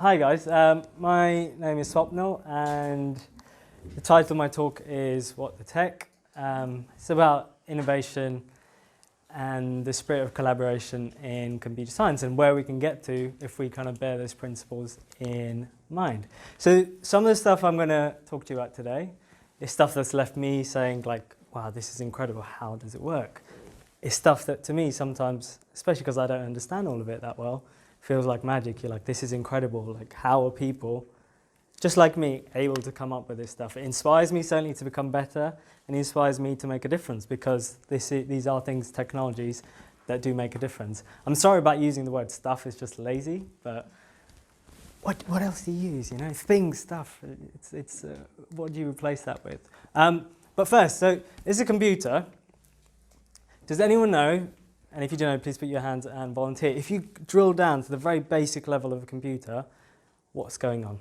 Hi guys, my name is Swapnil and the title of my talk is What the Tech. It's about innovation and the spirit of collaboration in computer science and where we can get to if we kind of bear those principles in mind. So some of the stuff I'm going to talk to you about today is stuff that's left me saying like, wow, this is incredible, how does it work? It's stuff that to me sometimes, especially because I don't understand all of it that well, feels like magic. You're like, this is incredible. Like, how are people, just like me, able to come up with this stuff? It inspires me certainly to become better and it inspires me to make a difference because these are things, technologies that do make a difference. I'm sorry about using the word stuff, it's just lazy, but what else do you use? You know, things, stuff. What do you replace that with? But first, so is a computer. Does anyone know? And if you don't know, please put your hands and volunteer. If you drill down to the very basic level of a computer, what's going on?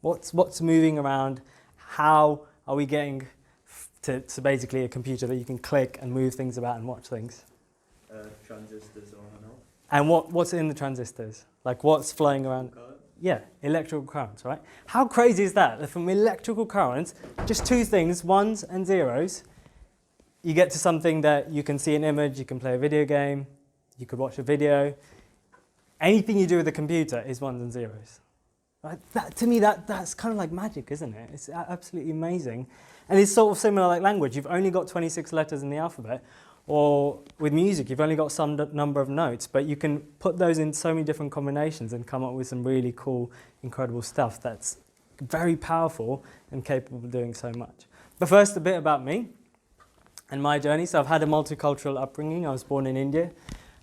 What's moving around? How are we getting to basically a computer that you can click and move things about and watch things? Transistors on and off. And what's in the transistors? Like what's flowing around? Yeah, electrical currents, right? How crazy is that? That from electrical currents, just two things, ones and zeros, you get to something that you can see an image, you can play a video game, you could watch a video. Anything you do with a computer is ones and zeros. Right? To me, that's kind of like magic, isn't it? It's absolutely amazing. And it's sort of similar like language. You've only got 26 letters in the alphabet. Or with music, you've only got some number of notes, but you can put those in so many different combinations and come up with some really cool, incredible stuff that's very powerful and capable of doing so much. But first, a bit about me and my journey. So I've had a multicultural upbringing. I was born in India.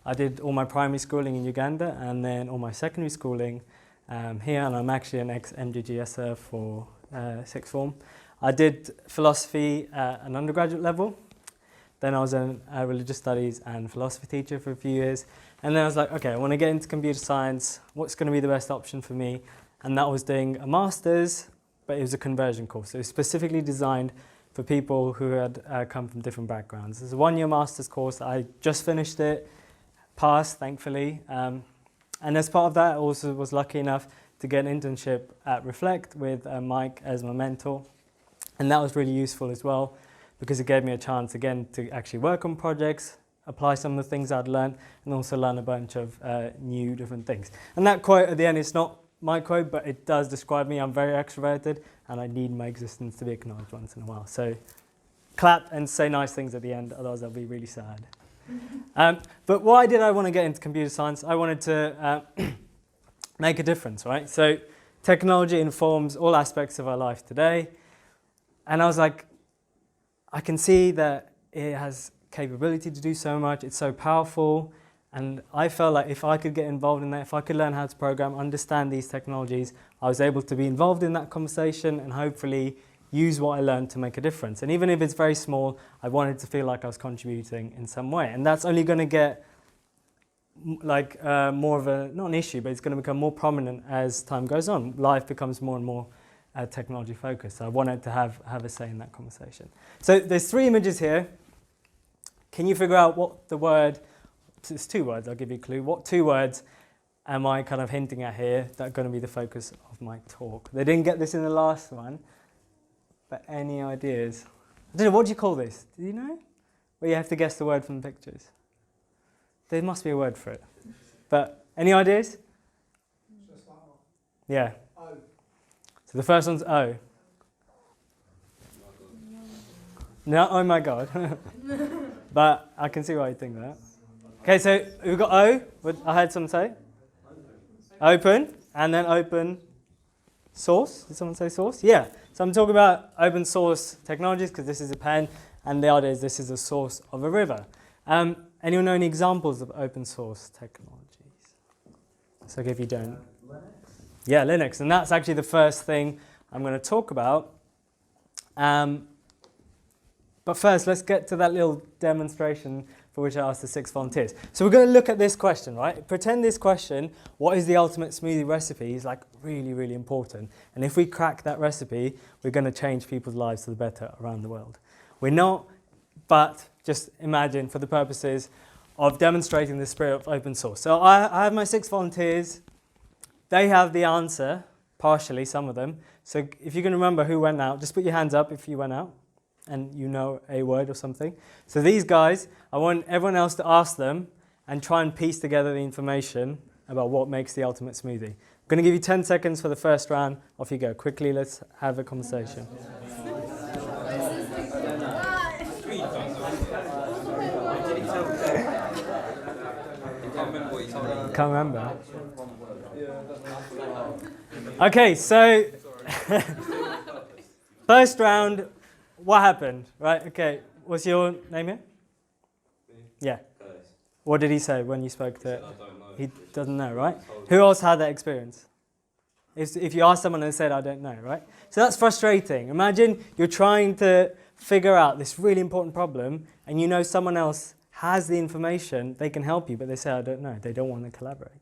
I did all my primary schooling in Uganda and then all my secondary schooling here, and I'm actually an ex-MGGSer for sixth form. I did philosophy at an undergraduate level. Then I was a religious studies and philosophy teacher for a few years. And then I was like, okay, I want to get into computer science. What's going to be the best option for me? And that was doing a master's, but it was a conversion course. So it was specifically designed for people who had come from different backgrounds. It's a one-year master's course. I just finished it, passed, thankfully. And as part of that, I also was lucky enough to get an internship at Reflect with Mike as my mentor. And that was really useful as well, because it gave me a chance, again, to actually work on projects, apply some of the things I'd learned, and also learn a bunch of new different things. And that quote at the end, it's not my quote, but it does describe me. I'm very extroverted, and I need my existence to be acknowledged once in a while. So clap and say nice things at the end, otherwise I'll be really sad. But why did I want to get into computer science? I wanted to make a difference, right? So technology informs all aspects of our life today. And I was like, I can see that it has capability to do so much. It's so powerful. And I felt like if I could get involved in that, if I could learn how to program, understand these technologies, I was able to be involved in that conversation and hopefully use what I learned to make a difference. And even if it's very small, I wanted to feel like I was contributing in some way. And that's only going to get like more of a, not an issue, but it's going to become more prominent as time goes on. Life becomes more and more technology focused. So I wanted to have a say in that conversation. So there's three images here. Can you figure out what the word, it's two words, I'll give you a clue. What two words am I kind of hinting at here that are going to be the focus of my talk? They didn't get this in the last one, but any ideas? I don't know, what do you call this? Do you know? Where you have to guess the word from the pictures. There must be a word for it. But any ideas? Yeah. So the first one's O. No, oh my God. But I can see why you think that. Okay, so we've got O. I heard someone say. Open, and then open source. Did someone say source? Yeah. So I'm talking about open source technologies because this is a pen, and the idea is this is a source of a river. Anyone know any examples of open source technologies? So if you don't. Yeah, Linux, and that's actually the first thing I'm going to talk about. But first, let's get to that little demonstration for which I asked the 6 volunteers. So we're going to look at this question, right? Pretend this question, what is the ultimate smoothie recipe, is like really, really important. And if we crack that recipe, we're going to change people's lives for the better around the world. We're not, but just imagine for the purposes of demonstrating the spirit of open source. So I have my 6 volunteers. they have the answer, partially, some of them. So if you can remember who went out, just put your hands up if you went out and you know a word or something. So these guys, I want everyone else to ask them and try and piece together the information about what makes the ultimate smoothie. I'm going to give you 10 seconds for the first round. Off you go. Quickly, let's have a conversation. Can't remember. Okay, so first round, what happened? Right, okay. What's your name here? Yeah. What did he say when you spoke to it? He doesn't know, right? Who else had that experience? If you ask someone and they said, I don't know, right? So that's frustrating. Imagine you're trying to figure out this really important problem and you know someone else has the information, they can help you, but they say, I don't know. They don't want to collaborate.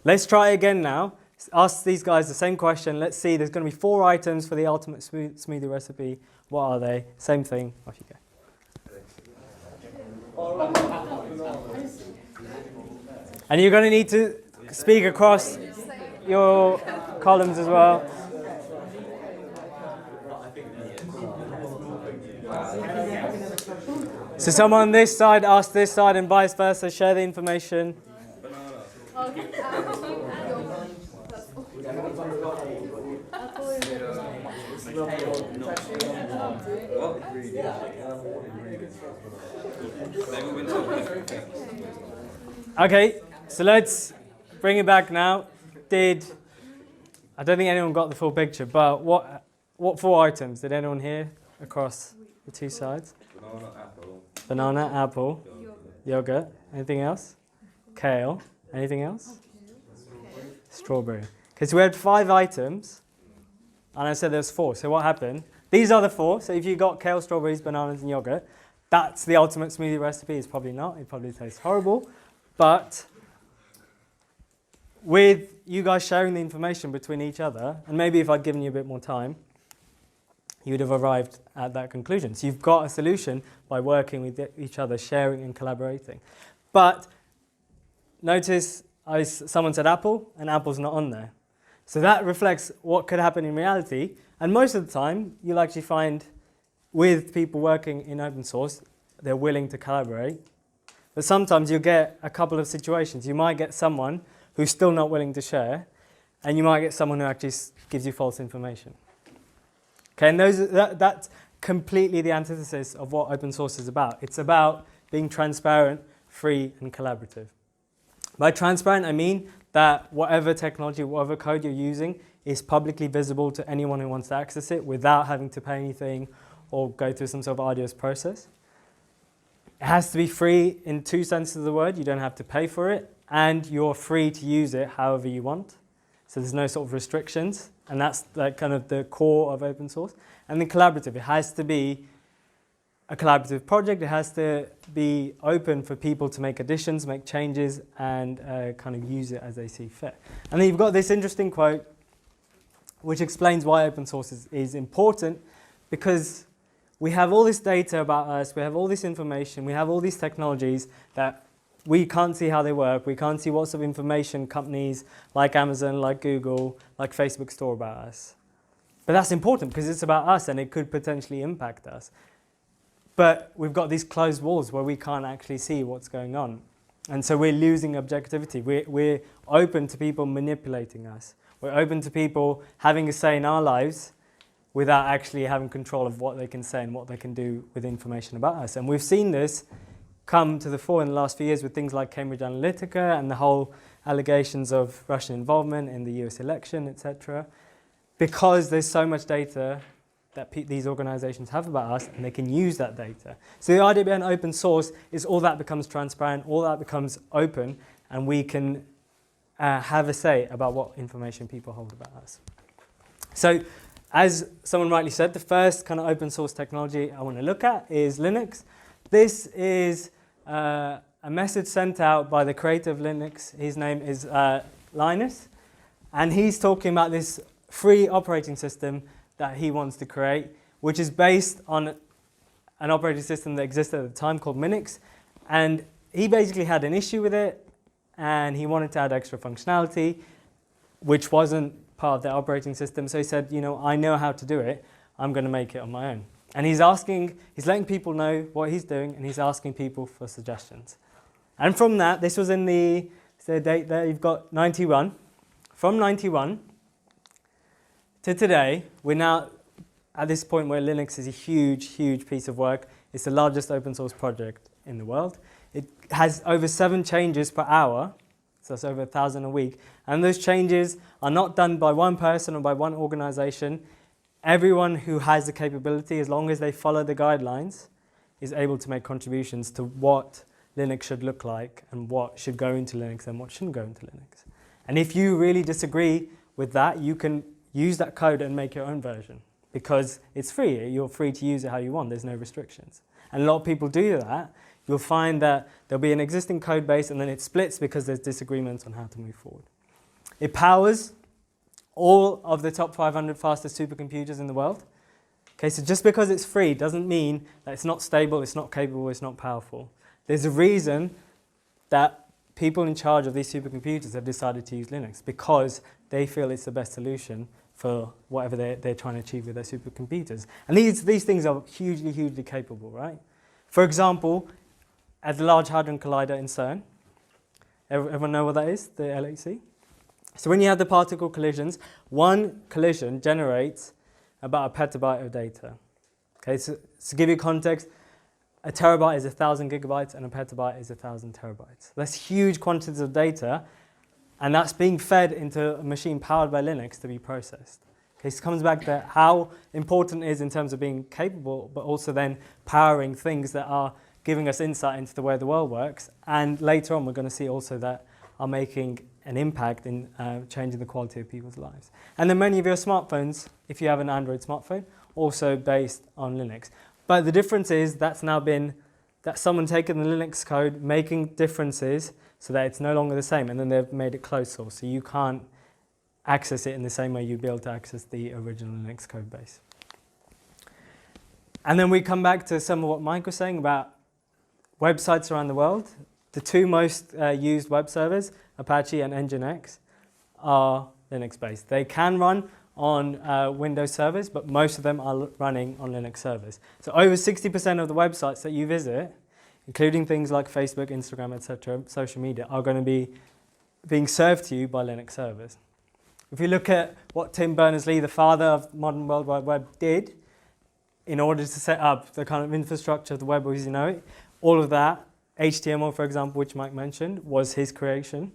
Let's try again now. Ask these guys the same question. Let's see, there's going to be 4 items for the ultimate smoothie recipe. What are they? Same thing. Off you go. And you're going to need to speak across your columns as well. So someone on this side asks this side and vice versa. Share the information. Okay, so let's bring it back now. I don't think anyone got the full picture, but what 4 items did anyone hear across the 2 sides? Banana, apple, yogurt. Anything else? Kale. Anything else? Strawberry. Okay, so we had 5 items, and I said there's 4. So what happened? These are the 4. So if you got kale, strawberries, bananas, and yogurt, that's the ultimate smoothie recipe. It's probably not. It probably tastes horrible. But with you guys sharing the information between each other, and maybe if I'd given you a bit more time, you would have arrived at that conclusion. So you've got a solution by working with each other, sharing and collaborating. But notice someone said apple, and apple's not on there. So that reflects what could happen in reality. And most of the time, you'll actually find with people working in open source, they're willing to collaborate. But sometimes you'll get a couple of situations. You might get someone who's still not willing to share, and you might get someone who actually gives you false information. Okay, and that's completely the antithesis of what open source is about. It's about being transparent, free, and collaborative. By transparent, I mean that whatever technology, whatever code you're using is publicly visible to anyone who wants to access it without having to pay anything or go through some sort of arduous process. It has to be free in 2 senses of the word. You don't have to pay for it, and you're free to use it however you want. So there's no sort of restrictions, and that's like kind of the core of open source. And then collaborative, it has to be a collaborative project. It has to be open for people to make additions, make changes, and kind of use it as they see fit. And then you've got this interesting quote, which explains why open source is important, because we have all this data about us, we have all this information, we have all these technologies that we can't see how they work. We can't see what sort of information companies like Amazon, like Google, like Facebook store about us. But that's important because it's about us and it could potentially impact us. But we've got these closed walls where we can't actually see what's going on. And so we're losing objectivity. We're open to people manipulating us. We're open to people having a say in our lives without actually having control of what they can say and what they can do with information about us. And we've seen this come to the fore in the last few years with things like Cambridge Analytica and the whole allegations of Russian involvement in the US election, etc. Because there's so much data that these organizations have about us and they can use that data. So the idea behind open source is all that becomes transparent, all that becomes open, and we can have a say about what information people hold about us. So as someone rightly said, the first kind of open source technology I want to look at is Linux. This is a message sent out by the creator of Linux. His name is Linus, and he's talking about this free operating system that he wants to create, which is based on an operating system that existed at the time called Minix. And he basically had an issue with it, and he wanted to add extra functionality. which wasn't part of their operating system. So he said, you know, I know how to do it. I'm going to make it on my own. And he's letting people know what he's doing, and he's asking people for suggestions. And from that, this was in the date there, you've got 91. From 91 to today, we're now at this point where Linux is a huge, huge piece of work. It's the largest open source project in the world. It has over 7 changes per hour, so that's over 1,000 a week. And those changes are not done by one person or by one organization. Everyone who has the capability, as long as they follow the guidelines, is able to make contributions to what Linux should look like and what should go into Linux and what shouldn't go into Linux. And if you really disagree with that, you can use that code and make your own version because it's free. You're free to use it how you want. There's no restrictions. And a lot of people do that. You'll find that there'll be an existing code base and then it splits because there's disagreements on how to move forward. It powers all of the top 500 fastest supercomputers in the world. Okay, so just because it's free doesn't mean that it's not stable, it's not capable, it's not powerful. There's a reason that people in charge of these supercomputers have decided to use Linux because they feel it's the best solution for whatever they're trying to achieve with their supercomputers. And these things are hugely, hugely capable, right? For example, at the Large Hadron Collider in CERN, everyone know what that is, the LHC? So when you have the particle collisions, one collision generates about a petabyte of data. Okay, so to give you context, a terabyte is 1,000 gigabytes and a petabyte is 1,000 terabytes. That's huge quantities of data, and that's being fed into a machine powered by Linux to be processed. Okay, so it comes back to how important it is in terms of being capable, but also then powering things that are giving us insight into the way the world works. And later on, we're going to see also that are making an impact in changing the quality of people's lives. And then many of your smartphones, if you have an Android smartphone, also based on Linux. But the difference is that's now been that someone taken the Linux code, making differences so that it's no longer the same, and then they've made it closed source, so you can't access it in the same way you'd be able to access the original Linux code base. And then we come back to some of what Mike was saying about websites around the world. The 2 most used web servers, Apache and Nginx, are Linux-based. They can run on Windows servers, but most of them are running on Linux servers. So over 60% of the websites that you visit, including things like Facebook, Instagram, etc., social media, are going to be being served to you by Linux servers. If you look at what Tim Berners-Lee, the father of modern World Wide Web, did in order to set up the kind of infrastructure of the web as you know it, all of that, HTML, for example, which Mike mentioned, was his creation.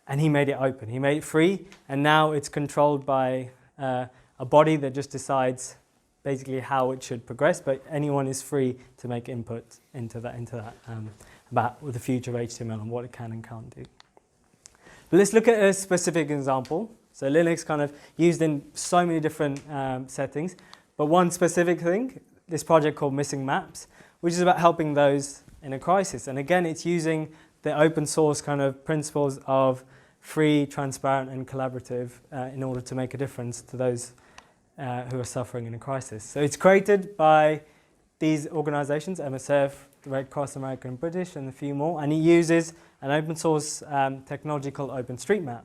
And he made it open. He made it free, and now it's controlled by a body that just decides basically how it should progress, but anyone is free to make input into that about the future of HTML and what it can and can't do. But let's look at a specific example. So Linux kind of used in so many different settings, but one specific thing, this project called Missing Maps, which is about helping those in a crisis. And again, it's using the open source kind of principles of free, transparent, and collaborative in order to make a difference to those who are suffering in a crisis. So it's created by these organizations, MSF, the Red Cross, American and British, and a few more, and it uses an open source technology called OpenStreetMap.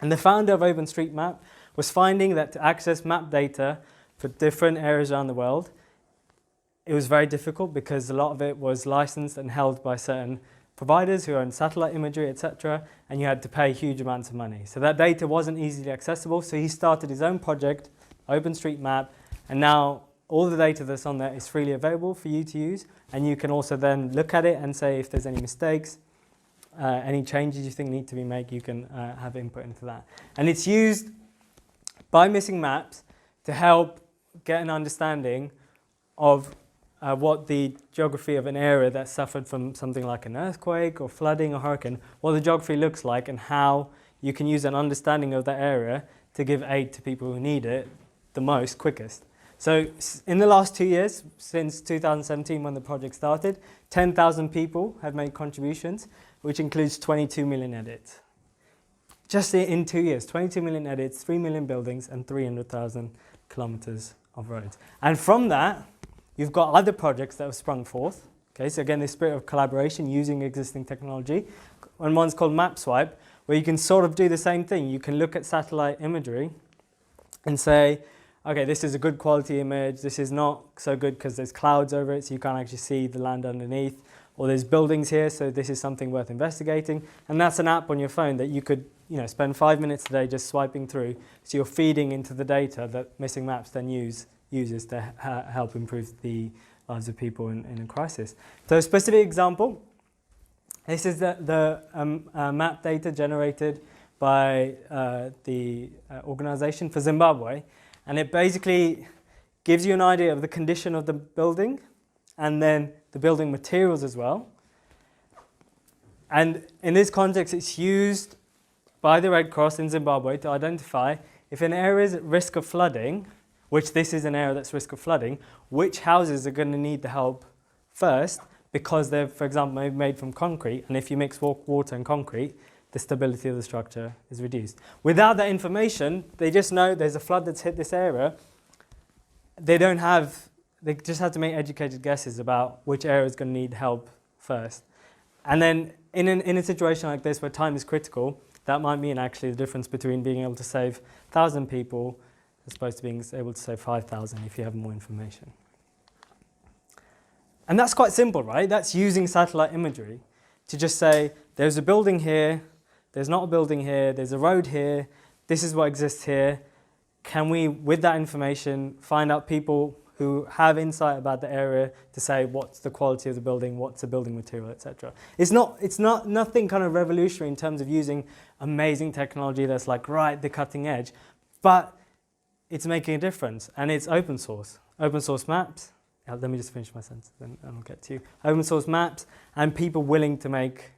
And the founder of OpenStreetMap was finding that to access map data for different areas around the world, it was very difficult because a lot of it was licensed and held by certain providers who own satellite imagery, etc., and you had to pay huge amounts of money. So that data wasn't easily accessible, so he started his own project, OpenStreetMap, and now all the data that's on there is freely available for you to use, and you can also then look at it and say if there's any mistakes, any changes you think need to be made, you can have input into that. And it's used by Missing Maps to help get an understanding of what the geography of an area that suffered from something like an earthquake or flooding or hurricane, what the geography looks like and how you can use an understanding of that area to give aid to people who need it the most, quickest. So in the last 2 years, since 2017 when the project started, 10,000 people have made contributions, which includes 22 million edits. Just in 2 years, 22 million edits, 3 million buildings and 300,000 kilometers of roads. And from that, you've got other projects that have sprung forth. Okay, so again, this spirit of collaboration using existing technology. And one's called MapSwipe, where you can sort of do the same thing. You can look at satellite imagery and say, okay, this is a good quality image, this is not so good because there's clouds over it, so you can't actually see the land underneath, or there's buildings here, so this is something worth investigating. And that's an app on your phone that you could spend 5 minutes a day just swiping through, so you're feeding into the data that Missing Maps then uses to help improve the lives of people in a crisis. So a specific example, this is the map data generated by the organization for Zimbabwe, and it basically gives you an idea of the condition of the building and then the building materials as well. And in this context, it's used by the Red Cross in Zimbabwe to identify if an area is at risk of flooding, which this is an area that's risk of flooding, which houses are going to need the help first, because they're, for example, made from concrete, and if you mix water and concrete, the stability of the structure is reduced. Without that information, they just know there's a flood that's hit this area. They just have to make educated guesses about which area is going to need help first. And then in a situation like this where time is critical, that might mean actually the difference between being able to save 1,000 people as opposed to being able to save 5,000 if you have more information. And that's quite simple, right? That's using satellite imagery to just say, there's a building here, there's not a building here, there's a road here, this is what exists here. Can we, with that information, find out people who have insight about the area to say what's the quality of the building, what's the building material, etc. It's not nothing kind of revolutionary in terms of using amazing technology that's like right the cutting edge, but it's making a difference, and it's open source. Open source maps. Let me just finish my sentence, then I'll get to you. Open source maps and people willing to make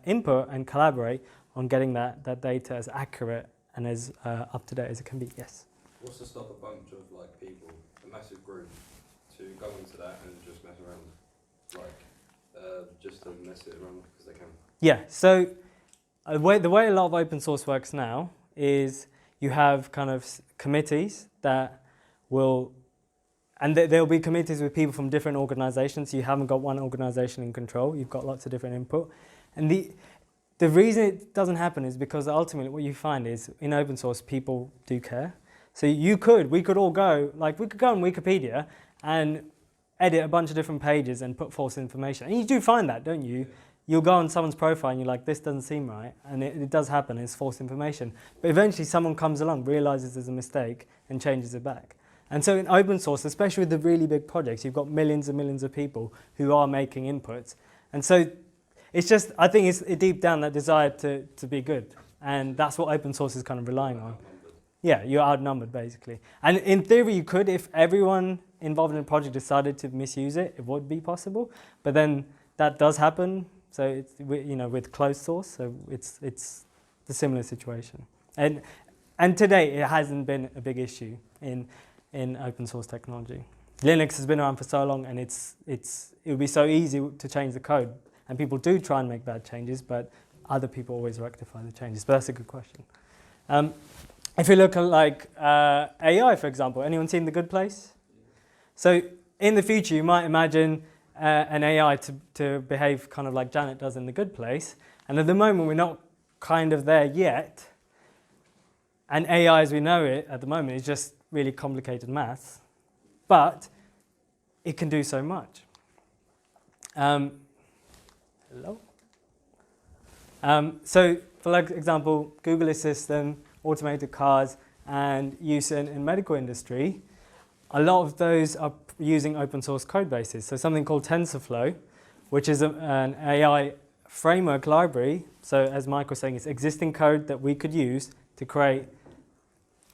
input and collaborate on getting that data as accurate and as up to date as it can be. Yes. What's to stop a bunch of like people, a massive group, to go into that and just mess around, just to mess it around because they can? Yeah. So the way a lot of open source works now is you have kind of committees that will. And there'll be committees with people from different organizations. So you haven't got one organization in control. You've got lots of different input. And the reason it doesn't happen is because ultimately what you find is in open source, people do care. So we could all go, we could go on Wikipedia and edit a bunch of different pages and put false information. And you do find that, don't you? You'll go on someone's profile and you're like, this doesn't seem right. And it does happen, it's false information. But eventually someone comes along, realizes there's a mistake and changes it back. And so in open source, especially with the really big projects, you've got millions and millions of people who are making inputs. And so it's just, I think it's deep down that desire to be good. And that's what open source is kind of relying on. Yeah, you're outnumbered basically. And in theory you could, if everyone involved in a project decided to misuse it, it would be possible. But then that does happen. So it's, with closed source, so it's the similar situation. And to date, it hasn't been a big issue in open source technology. Linux has been around for so long, and it would be so easy to change the code. And people do try and make bad changes, but other people always rectify the changes. But that's a good question. If you look at AI, for example, anyone seen The Good Place? So in the future, you might imagine an AI to behave kind of like Janet does in The Good Place. And at the moment, we're not kind of there yet. And AI, as we know it at the moment, is just really complicated maths, but it can do so much. Hello? So, for example, Google Assistant, automated cars, and use in medical industry, a lot of those are using open source code bases. So something called Tensorflow, which is an AI framework library. So as Mike was saying, it's existing code that we could use to create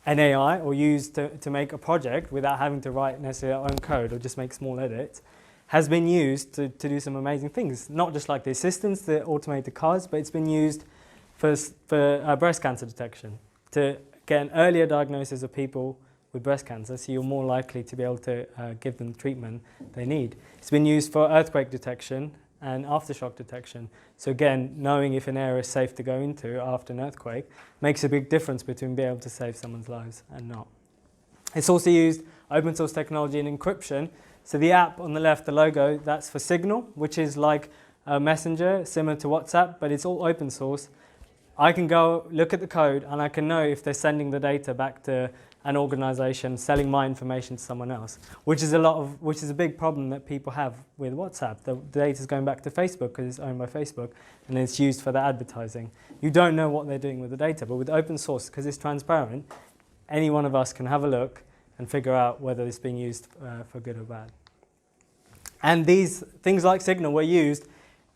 an AI or use to make a project without having to write necessarily our own code or just make small edits, has been used to do some amazing things. Not just like the assistants, the automated cars, but it's been used for breast cancer detection, to get an earlier diagnosis of people with breast cancer, so you're more likely to be able to give them treatment they need. It's been used for earthquake detection and aftershock detection. So again, knowing if an area is safe to go into after an earthquake makes a big difference between being able to save someone's lives and not. It's also used open source technology in encryption. So the app on the left, the logo, that's for Signal, which is like a messenger similar to WhatsApp, but it's all open source. I can go look at the code and I can know if they're sending the data back to an organization selling my information to someone else, which is a big problem that people have with WhatsApp. The data is going back to Facebook because it's owned by Facebook and it's used for their advertising. You don't know what they're doing with the data, but with open source, because it's transparent, any one of us can have a look and figure out whether it's being used for good or bad. And these things like Signal were used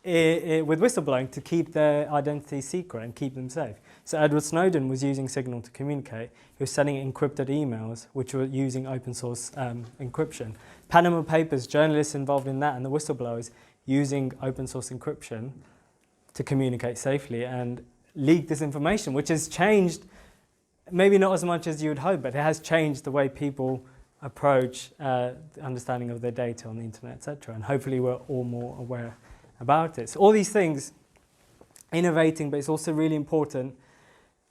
with whistleblowing to keep their identity secret and keep them safe. So Edward Snowden was using Signal to communicate. He was sending encrypted emails which were using open source encryption. Panama Papers, journalists involved in that and the whistleblowers using open source encryption to communicate safely and leak this information, which has changed, maybe not as much as you would hope, but it has changed the way people approach the understanding of their data on the internet, etc. And hopefully we're all more aware about it. So all these things, innovating, but it's also really important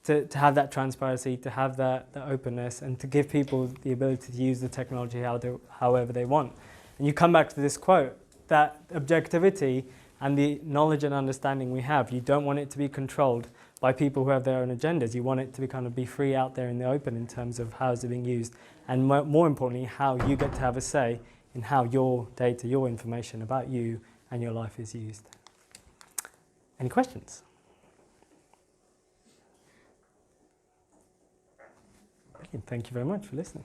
to have that transparency, to have that openness, and to give people the ability to use the technology however they want. And you come back to this quote, that objectivity and the knowledge and understanding we have, you don't want it to be controlled by people who have their own agendas. You want it to be free out there in the open in terms of how it's being used, and more importantly, how you get to have a say in how your data, your information about you and your life is used. Any questions? Thank you very much for listening.